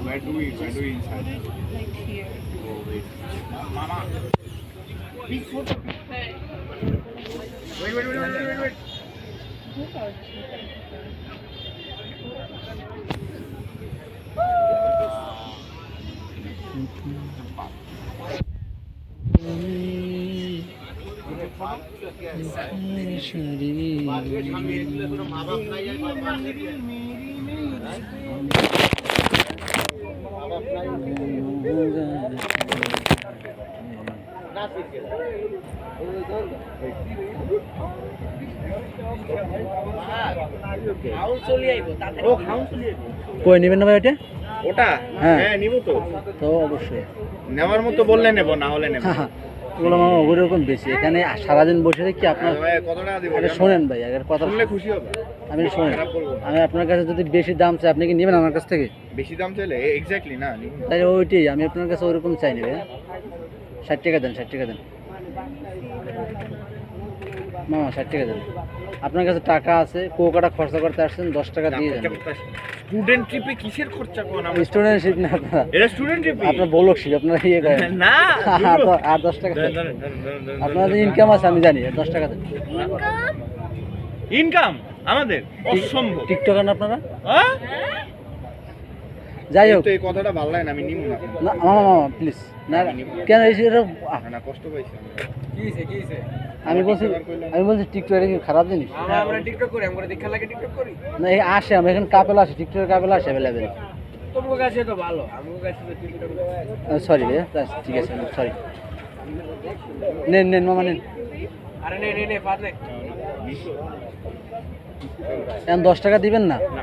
Where do we inside? Like here. Oh wait, Mama. Big photo. Wait. কই নেবেন না ভাই ওটা? ওটা হ্যাঁ। হ্যাঁ নিব তো। তো অবশ্যই নেওয়ার মতো বললে নেব, না হলে নেব। ওগুলো মামা ওরকম বেশি এখানে সারাদিন বসে কি আপনার ভাই কত টাকা দিব? আরে শোনেন ভাই আগের কথা শুনলে খুশি হবে। আমি শোনেন, খারাপ বলবো না। আমি আপনার কাছে যদি বেশি দাম চাই আপনি কি নেবেন আমার কাছ থেকে? বেশি দাম চাইলে এক্স্যাক্টলি না নিব না। তাই ওইটাই আমি আপনার কাছে ওরকম চাই না ভাই। 60 টাকা দেন, 60 টাকা দেন মামা, 60 টাকা দেন। আপনার কাছে টাকা আছে, কোকাটা খরচা করতে আসছেন, 10 টাকা দিয়ে দেন। স্টুডেন্ট ট্রিপে কিসের খরচা কোন? আমরা স্টুডেন্টশিপ না আপনার, এটা স্টুডেন্ট ট্রিপ। আপনার বলকশিপ, আপনারা ইয়ে করেন না আর 10 টাকা দেন। আপনাদের ইনকাম আছে আমি জানি, 10 টাকা দেন। ইনকাম আমাদের অসম্ভব। টিকটকার না আপনারা? হ্যাঁ যাই হোক তো এই কথাটা ভালো লাগে না, আমি নিব না। না মামা মামা প্লিজ না, কেন এই যে না কষ্ট পাইছি আমি। আমি বলছি টিকটক কি খারাপ জিনিস? আমরা টিকটক করি, আমরা দেখা লাগে টিকটক করি। না এই আসে, আমরা এখানে কাপেল আসে, টিকটকের কাপেল আসে অ্যাভেলেবেল। তোমার কাছে তো ভালো, আমার কাছে তো টিকটক। সরি ভাইয়া, ঠিক আছে সরি। নেন মামা নেন। আরে নে পাত নে। এখন 10 টাকা দিবেন না? না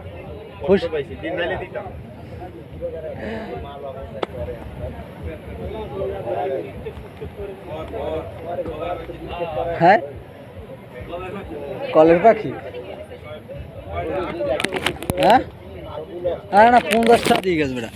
খুশ কষ্ট পাইছি, দিন নাইলে দিতাম। হ্যাঁ কলের পাখি? হ্যাঁ না 50 টাকা দিয়ে গেছে বেটা।